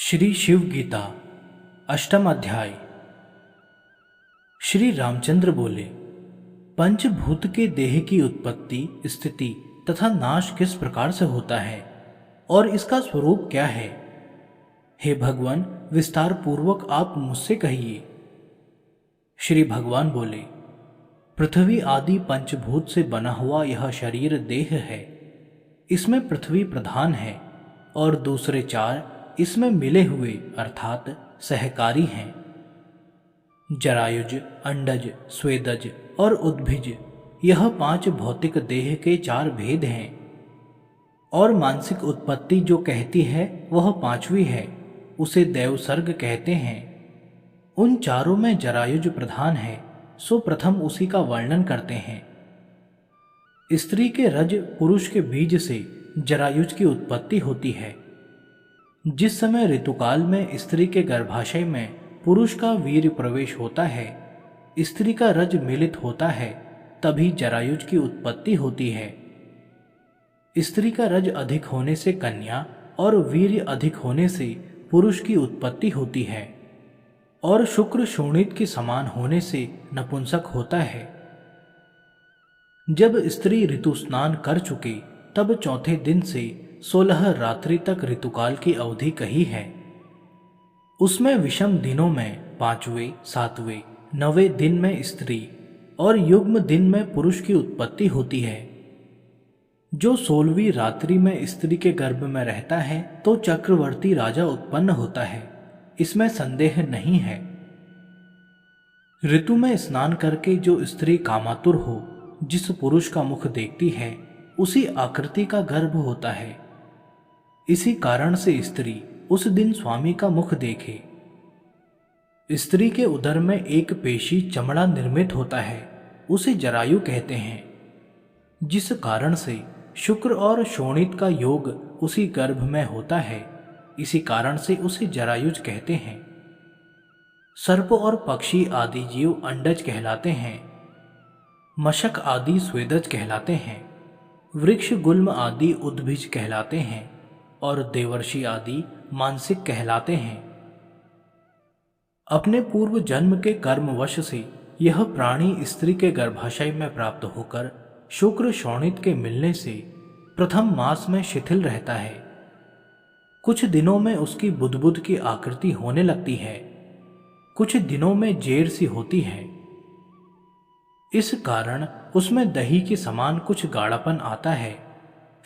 श्री शिव गीता अष्टम अध्याय। श्री रामचंद्र बोले, पंचभूत के देह की उत्पत्ति, स्थिति तथा नाश किस प्रकार से होता है और इसका स्वरूप क्या है? हे भगवान, विस्तार पूर्वक आप मुझसे कहिए। श्री भगवान बोले, पृथ्वी आदि पंचभूत से बना हुआ यह शरीर देह है। इसमें पृथ्वी प्रधान है और दूसरे चार इसमें मिले हुए अर्थात सहकारी हैं। जरायुज, अंडज, स्वेदज और उद्भिज, यह पांच भौतिक देह के चार भेद हैं। और मानसिक उत्पत्ति जो कहती है वह पांचवी है, उसे देवसर्ग कहते हैं। उन चारों में जरायुज प्रधान है, सो प्रथम उसी का वर्णन करते हैं। स्त्री के रज पुरुष के बीज से जरायुज की उत्पत्ति होती है। जिस समय ऋतुकाल में स्त्री के गर्भाशय में पुरुष का वीर्य प्रवेश होता है, स्त्री का रज मिलित होता है, तभी जरायुज की उत्पत्ति होती है। स्त्री का रज अधिक होने से कन्या और वीर्य अधिक होने से पुरुष की उत्पत्ति होती है, और शुक्र शोणित के समान होने से नपुंसक होता है। जब स्त्री ऋतु स्नान कर चुके तब चौथे दिन से 16 रात्रि तक ऋतुकाल की अवधि कही है। उसमें विषम दिनों में 5वें, 7वें, 9वें दिन में स्त्री और युग्म दिन में पुरुष की उत्पत्ति होती है। जो 16वीं रात्रि में स्त्री के गर्भ में रहता है तो चक्रवर्ती राजा उत्पन्न होता है, इसमें संदेह नहीं है। ऋतु में स्नान करके जो स्त्री कामातुर हो, जिस पुरुष का मुख देखती है, उसी आकृति का गर्भ होता है। इसी कारण से स्त्री उस दिन स्वामी का मुख देखे। स्त्री के उदर में एक पेशी चमड़ा निर्मित होता है, उसे जरायु कहते हैं। जिस कारण से शुक्र और शोणित का योग उसी गर्भ में होता है, इसी कारण से उसे जरायुज कहते हैं। सर्प और पक्षी आदि जीव अंडज कहलाते हैं। मशक आदि स्वेदज कहलाते हैं। वृक्ष गुल्म आदि उद्भिज कहलाते हैं और देवर्षि आदि मानसिक कहलाते हैं। अपने पूर्व जन्म के कर्मवश से यह प्राणी स्त्री के गर्भाशय में प्राप्त होकर शुक्र शोणित के मिलने से प्रथम मास में शिथिल रहता है। कुछ दिनों में उसकी बुदबुद की आकृति होने लगती है, कुछ दिनों में जेर सी होती है। इस कारण उसमें दही के समान कुछ गाढ़ापन आता है।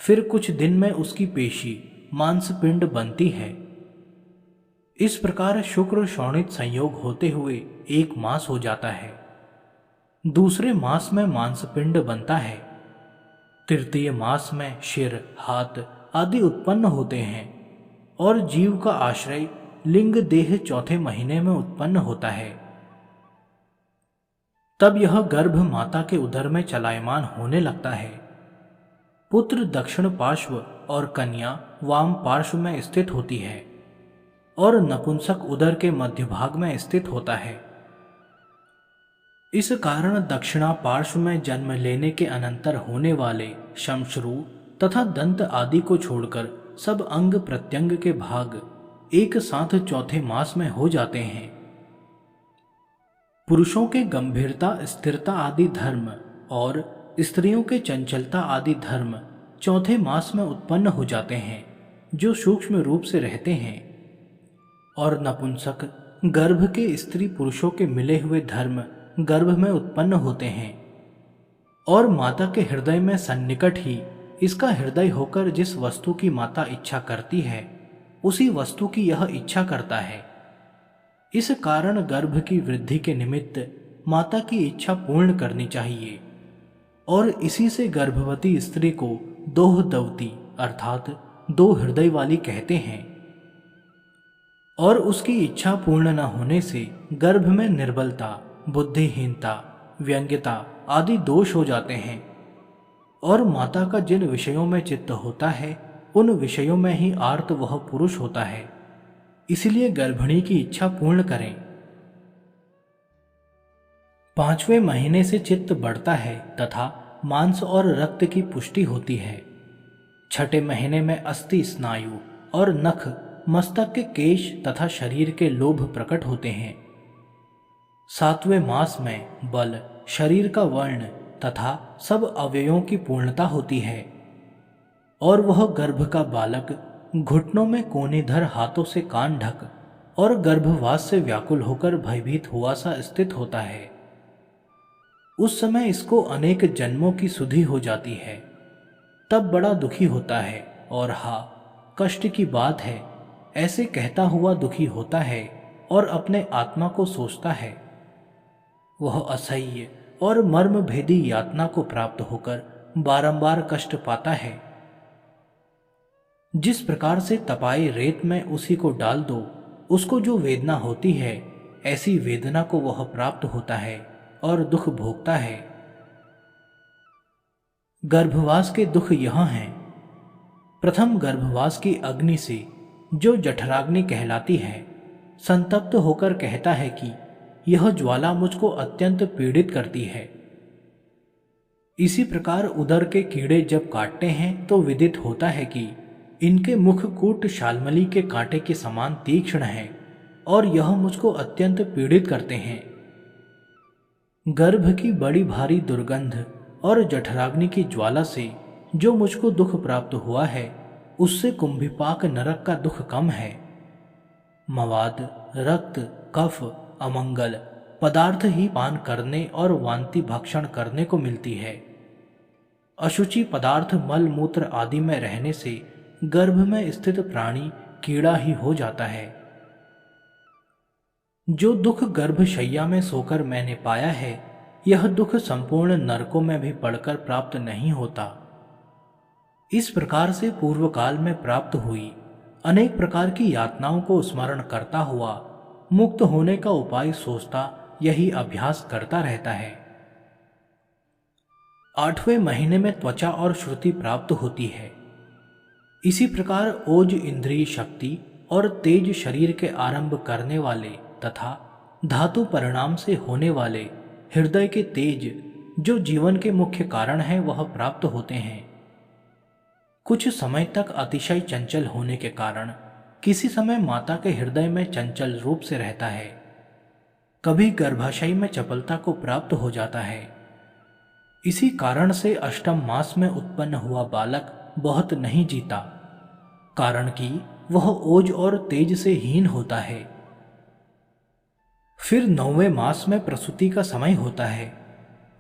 फिर कुछ दिन में उसकी पेशी मांसपिंड बनती है। इस प्रकार शुक्र शोणित संयोग होते हुए एक मास हो जाता है। दूसरे मास में मांसपिंड बनता है। तृतीय मास में शिर, हाथ आदि उत्पन्न होते हैं और जीव का आश्रय लिंग देह चौथे महीने में उत्पन्न होता है। तब यह गर्भ माता के उदर में चलायमान होने लगता है। पुत्र दक्षिण पार्श्व और कन्या वाम पार्श्व में स्थित होती है और नपुंसक उदर के मध्य भाग में स्थित होता है। इस कारण दक्षिणा पार्श्व में जन्म लेने के अनंतर होने वाले शमश्रु तथा दंत आदि को छोड़कर सब अंग प्रत्यंग के भाग एक साथ चौथे मास में हो जाते हैं। पुरुषों के गंभीरता, स्थिरता आदि धर्म और स्त्रियों के चंचलता आदि धर्म चौथे मास में उत्पन्न हो जाते हैं, जो सूक्ष्म रूप से रहते हैं। और नपुंसक गर्भ के स्त्री पुरुषों के मिले हुए धर्म गर्भ में उत्पन्न होते हैं। और माता के हृदय में सन्निकट ही इसका हृदय होकर जिस वस्तु की माता इच्छा करती है, उसी वस्तु की यह इच्छा करता है। इस कारण गर्भ की वृद्धि के निमित्त माता की इच्छा पूर्ण करनी चाहिए, और इसी से गर्भवती स्त्री को दोहदवती अर्थात दो हृदय वाली कहते हैं। और उसकी इच्छा पूर्ण न होने से गर्भ में निर्बलता, बुद्धिहीनता, व्यंग्यता आदि दोष हो जाते हैं। और माता का जिन विषयों में चित्त होता है, उन विषयों में ही आर्त वह पुरुष होता है। इसलिए गर्भिणी की इच्छा पूर्ण करें। 5वें महीने से चित्त बढ़ता है तथा मांस और रक्त की पुष्टि होती है। 6ठे महीने में अस्थि, स्नायु और नख मस्तक के केश तथा शरीर के लोभ प्रकट होते हैं। 7वें मास में बल, शरीर का वर्ण तथा सब अवयवों की पूर्णता होती है और वह गर्भ का बालक घुटनों में कोनेधर हाथों से कान ढक और गर्भवास से व्याकुल होकर भयभीत हुआ सा स्थित होता है। उस समय इसको अनेक जन्मों की सुधि हो जाती है। तब बड़ा दुखी होता है और कष्ट की बात है, ऐसे कहता हुआ दुखी होता है और अपने आत्मा को सोचता है। वह असह्य और मर्म भेदी यातना को प्राप्त होकर बारंबार कष्ट पाता है। जिस प्रकार से तपाए रेत में उसी को डाल दो, उसको जो वेदना होती है, ऐसी वेदना को वह प्राप्त होता है और दुख भोगता है। गर्भवास के दुख यह हैं। प्रथम गर्भवास की अग्नि से, जो जठराग्नि कहलाती है, संतप्त होकर कहता है कि यह ज्वाला मुझको अत्यंत पीड़ित करती है। इसी प्रकार उदर के कीड़े जब काटते हैं तो विदित होता है कि इनके मुख कूट शालमली के कांटे के समान तीक्ष्ण है और यह मुझको अत्यंत पीड़ित करते हैं। गर्भ की बड़ी भारी दुर्गंध और जठराग्नि की ज्वाला से जो मुझको दुख प्राप्त हुआ है, उससे कुंभिपाक नरक का दुख कम है। मवाद, रक्त, कफ, अमंगल पदार्थ ही पान करने और वांति भक्षण करने को मिलती है। अशुचि पदार्थ मल मूत्र आदि में रहने से गर्भ में स्थित प्राणी कीड़ा ही हो जाता है। जो दुख गर्भशैया में सोकर मैंने पाया है, यह दुख संपूर्ण नरकों में भी पड़कर प्राप्त नहीं होता। इस प्रकार से पूर्व काल में प्राप्त हुई अनेक प्रकार की यातनाओं को स्मरण करता हुआ मुक्त होने का उपाय सोचता, यही अभ्यास करता रहता है। 8वें महीने में त्वचा और श्रुति प्राप्त होती है। इसी प्रकार ओज इंद्रिय शक्ति और तेज शरीर के आरंभ करने वाले तथा धातु परिणाम से होने वाले हृदय के तेज, जो जीवन के मुख्य कारण है, वह प्राप्त होते हैं। कुछ समय तक अतिशय चंचल होने के कारण किसी समय माता के हृदय में चंचल रूप से रहता है। कभी गर्भाशय में चपलता को प्राप्त हो जाता है। इसी कारण से अष्टम मास में उत्पन्न हुआ बालक बहुत नहीं जीता, कारण कि वह ओज और तेज से हीन होता है। फिर 9वें मास में प्रसूति का समय होता है,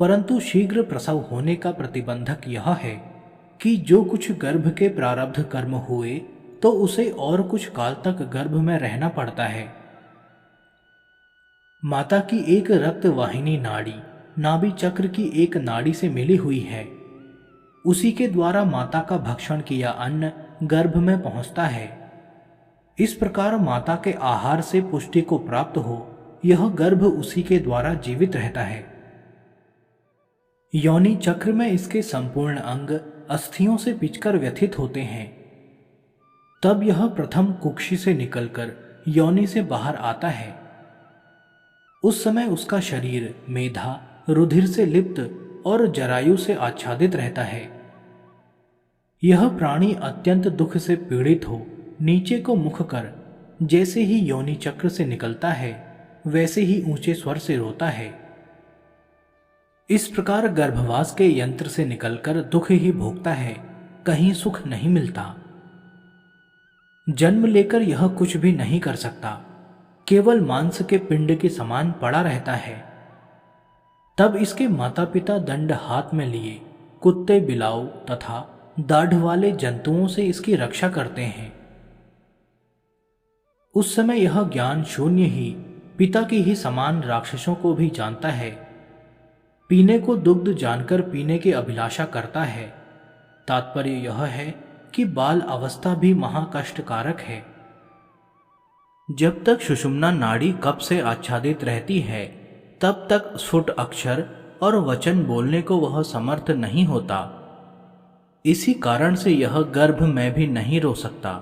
परंतु शीघ्र प्रसव होने का प्रतिबंधक यह है कि जो कुछ गर्भ के प्रारब्ध कर्म हुए तो उसे और कुछ काल तक गर्भ में रहना पड़ता है। माता की एक रक्त वाहिनी नाड़ी नाभि चक्र की एक नाड़ी से मिली हुई है। उसी के द्वारा माता का भक्षण किया अन्न गर्भ में पहुंचता है। इस प्रकार माता के आहार से पुष्टि को प्राप्त हो, यह गर्भ उसी के द्वारा जीवित रहता है। योनि चक्र में इसके संपूर्ण अंग अस्थियों से पिचकर व्यथित होते हैं। तब यह प्रथम कुक्षी से निकलकर योनि से बाहर आता है। उस समय उसका शरीर मेधा, रुधिर से लिप्त और जरायु से आच्छादित रहता है। यह प्राणी अत्यंत दुख से पीड़ित हो नीचे को मुख कर जैसे ही योनि चक्र से निकलता है, वैसे ही ऊंचे स्वर से रोता है। इस प्रकार गर्भवास के यंत्र से निकलकर दुख ही भोगता है, कहीं सुख नहीं मिलता। जन्म लेकर यह कुछ भी नहीं कर सकता, केवल मांस के पिंड के समान पड़ा रहता है। तब इसके माता पिता दंड हाथ में लिए कुत्ते, बिलाऊ तथा दाढ़ वाले जंतुओं से इसकी रक्षा करते हैं। उस समय यह ज्ञान शून्य ही पिता की ही समान राक्षसों को भी जानता है। पीने को दुग्ध जानकर पीने की अभिलाषा करता है। तात्पर्य यह है कि बाल अवस्था भी महाकष्टकारक है। जब तक सुषुम्ना नाड़ी कफ से आच्छादित रहती है, तब तक स्फुट अक्षर और वचन बोलने को वह समर्थ नहीं होता। इसी कारण से यह गर्भ में भी नहीं रो सकता।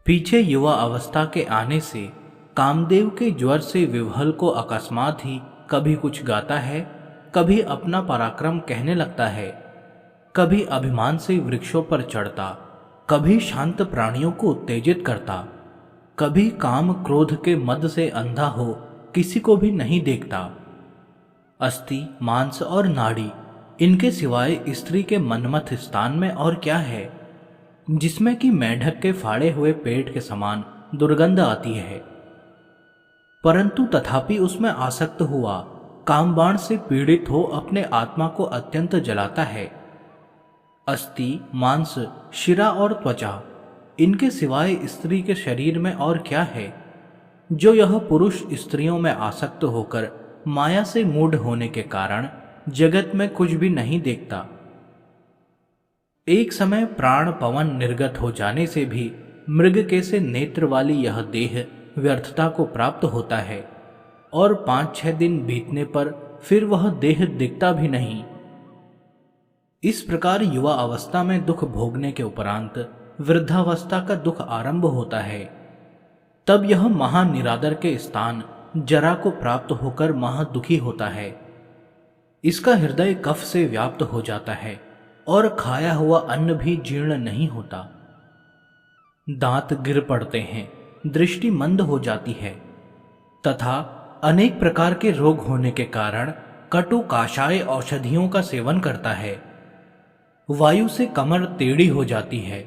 पीछे युवा अवस्था के आने से कामदेव के ज्वर से विह्वल को अकस्मात ही कभी कुछ गाता है, कभी अपना पराक्रम कहने लगता है, कभी अभिमान से वृक्षों पर चढ़ता कभी शांत प्राणियों को उत्तेजित करता, कभी काम क्रोध के मद से अंधा हो किसी को भी नहीं देखता। अस्थि, मांस और नाड़ी, इनके सिवाय स्त्री के मनमथ स्थान में और क्या है, जिसमें कि मेंढक के फाड़े हुए पेट के समान दुर्गंध आती है। परंतु तथापि उसमें आसक्त हुआ कामबाण से पीड़ित हो अपने आत्मा को अत्यंत जलाता है। अस्थि, मांस, शिरा और त्वचा, इनके सिवाय स्त्री के शरीर में और क्या है, जो यह पुरुष स्त्रियों में आसक्त होकर माया से मूढ़ होने के कारण जगत में कुछ भी नहीं देखता। एक समय प्राण पवन निर्गत हो जाने से भी मृग के से नेत्र वाली यह देह व्यर्थता को प्राप्त होता है और 5-6 दिन बीतने पर फिर वह देह दिखता भी नहीं। इस प्रकार युवा अवस्था में दुख भोगने के उपरांत वृद्धावस्था का दुख आरंभ होता है। तब यह महानिरादर के स्थान जरा को प्राप्त होकर महादुखी होता है। इसका हृदय कफ से व्याप्त हो जाता है और खाया हुआ अन्न भी जीर्ण नहीं होता। दांत गिर पड़ते हैं, दृष्टि मंद हो जाती है तथा अनेक प्रकार के रोग होने के कारण कटु काषाय औषधियों का सेवन करता है। वायु से कमर टेढ़ी हो जाती है।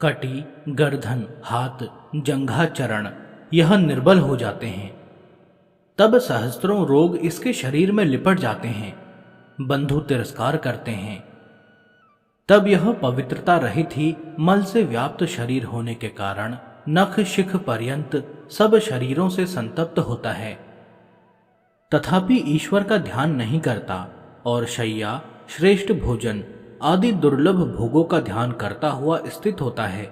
कटी, गर्दन, हाथ, जंघा, चरण यह निर्बल हो जाते हैं। तब सहस्त्रों रोग इसके शरीर में लिपट जाते हैं, बंधु तिरस्कार करते हैं। तब यह पवित्रता रहित ही मल से व्याप्त शरीर होने के कारण नख शिख पर्यंत सब शरीरों से संतप्त होता है, तथापि ईश्वर का ध्यान नहीं करता और शय्या, श्रेष्ठ भोजन आदि दुर्लभ भोगों का ध्यान करता हुआ स्थित होता है।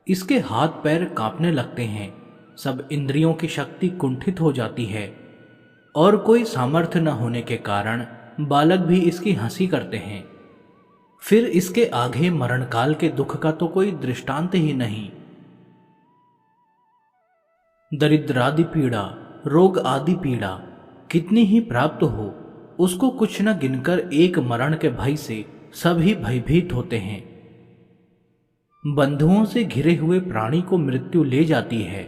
इसके हाथ पैर कांपने लगते हैं, सब इंद्रियों की शक्ति कुंठित हो जाती है और कोई सामर्थ्य न होने के कारण बालक भी इसकी हंसी करते हैं। फिर इसके आगे मरणकाल के दुख का तो कोई दृष्टांत ही नहीं। दरिद्रादि पीड़ा, रोग आदि पीड़ा कितनी ही प्राप्त हो, उसको कुछ न गिनकर एक मरण के भय से सभी भयभीत होते हैं। बंधुओं से घिरे हुए प्राणी को मृत्यु ले जाती है,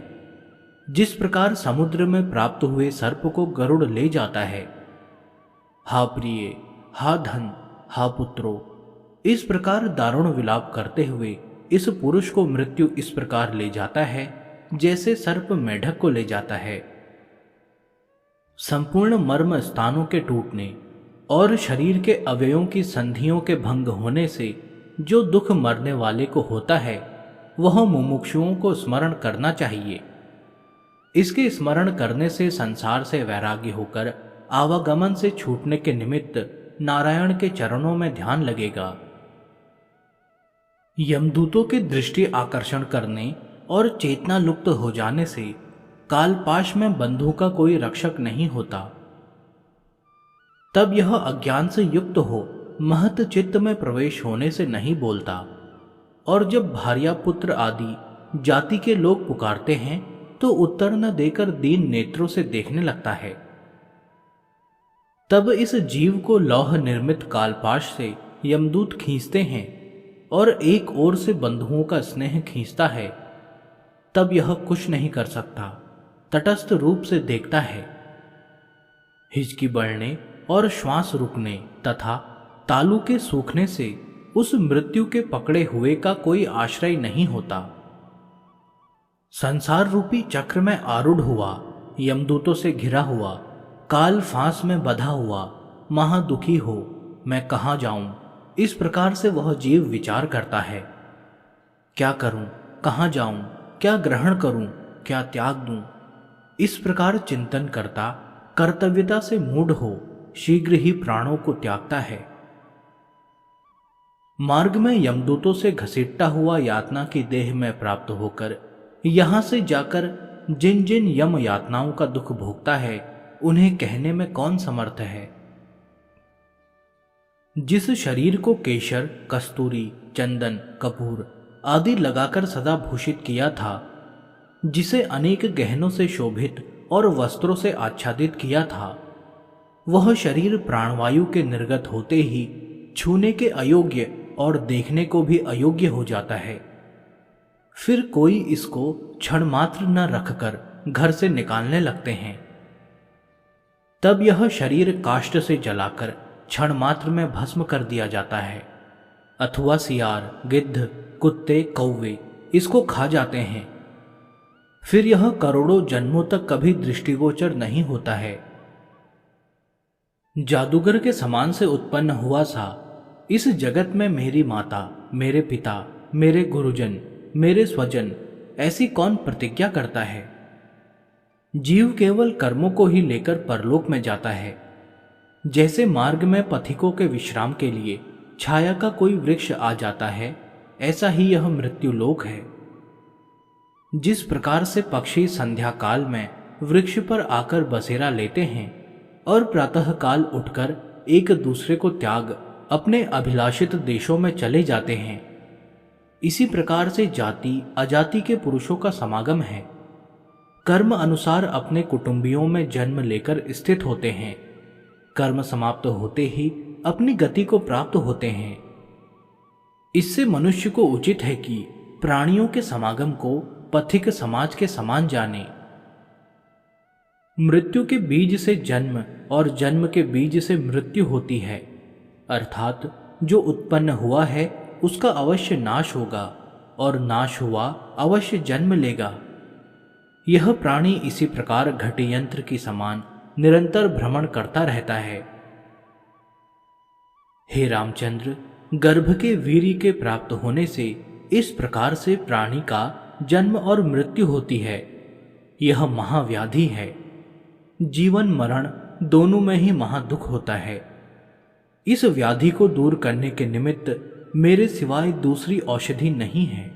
जिस प्रकार समुद्र में प्राप्त हुए सर्प को गरुड़ ले जाता है। हा प्रिय, हा धन, हा पुत्रो, इस प्रकार दारुण विलाप करते हुए इस पुरुष को मृत्यु इस प्रकार ले जाता है जैसे सर्प मेढक को ले जाता है। संपूर्ण मर्म स्थानों के टूटने और शरीर के अवयवों की संधियों के भंग होने से जो दुख मरने वाले को होता है, वह मुमुक्षुओं को स्मरण करना चाहिए। इसके स्मरण करने से संसार से वैराग्य होकर आवागमन से छूटने के निमित्त नारायण के चरणों में ध्यान लगेगा। यमदूतों की दृष्टि आकर्षण करने और चेतना लुप्त हो जाने से कालपाश में बंधु का कोई रक्षक नहीं होता। तब यह अज्ञान से युक्त हो महत चित्त में प्रवेश होने से नहीं बोलता, और जब भार्या पुत्र आदि जाति के लोग पुकारते हैं तो उत्तर न देकर दीन नेत्रों से देखने लगता है। तब इस जीव को लौह निर्मित कालपाश से यमदूत खींचते हैं और एक ओर से बंधुओं का स्नेह खींचता है। तब यह कुछ नहीं कर सकता, तटस्थ रूप से देखता है। हिचकी बढ़ने और श्वास रुकने तथा तालू के सूखने से उस मृत्यु के पकड़े हुए का कोई आश्रय नहीं होता। संसार रूपी चक्र में आरूढ़ हुआ, यमदूतों से घिरा हुआ, काल फांस में बंधा हुआ, महादुखी हो मैं कहाँ जाऊं, इस प्रकार से वह जीव विचार करता है। क्या करूं, कहाँ जाऊं, क्या ग्रहण करूं, क्या त्याग दूं, इस प्रकार चिंतन करता कर्तव्यता से मूढ़ हो शीघ्र ही प्राणों को त्यागता है। मार्ग में यमदूतों से घसीटता हुआ यातना की देह में प्राप्त होकर यहां से जाकर जिन जिन यम यातनाओं का दुख भोगता है, उन्हें कहने में कौन समर्थ है। जिस शरीर को केशर, कस्तूरी, चंदन, कपूर आदि लगाकर सदा भूषित किया था, जिसे अनेक गहनों से शोभित और वस्त्रों से आच्छादित किया था, वह शरीर प्राणवायु के निर्गत होते ही छूने के अयोग्य और देखने को भी अयोग्य हो जाता है। फिर कोई इसको क्षण मात्र न रखकर घर से निकालने लगते हैं। तब यह शरीर काष्ठ से जलाकर क्षण मात्र में भस्म कर दिया जाता है, अथवा सियार, गिद्ध, कुत्ते, कौवे इसको खा जाते हैं। फिर यह करोड़ों जन्मों तक कभी दृष्टिगोचर नहीं होता है। जादूगर के समान से उत्पन्न हुआ सा इस जगत में मेरी माता, मेरे पिता, मेरे गुरुजन, मेरे स्वजन ऐसी कौन प्रतिज्ञा करता है? जीव केवल कर्मों को ही लेकर परलोक में जाता है। जैसे मार्ग में पथिकों के विश्राम के लिए छाया का कोई वृक्ष आ जाता है, ऐसा ही यह मृत्युलोक है। जिस प्रकार से पक्षी संध्या काल में वृक्ष पर आकर बसेरा लेते हैं और प्रातः काल उठकर एक दूसरे को त्याग अपने अभिलाषित देशों में चले जाते हैं, इसी प्रकार से जाति अजाति के पुरुषों का समागम है। कर्म अनुसार अपने कुटुंबियों में जन्म लेकर स्थित होते हैं। कर्म समाप्त होते ही अपनी गति को प्राप्त होते हैं। इससे मनुष्य को उचित है कि प्राणियों के समागम को पथिक समाज के समान जाने। मृत्यु के बीज से जन्म और जन्म के बीज से मृत्यु होती है, अर्थात जो उत्पन्न हुआ है उसका अवश्य नाश होगा और नाश हुआ अवश्य जन्म लेगा। यह प्राणी इसी प्रकार घटी यंत्र की समान निरंतर भ्रमण करता रहता है। हे रामचंद्र, गर्भ के वीर्य के प्राप्त होने से इस प्रकार से प्राणी का जन्म और मृत्यु होती है। यह महाव्याधि है। जीवन मरण दोनों में ही महादुख होता है। इस व्याधि को दूर करने के निमित्त मेरे सिवाय दूसरी औषधि नहीं है।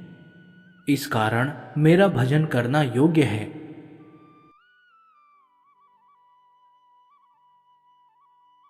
इस कारण मेरा भजन करना योग्य है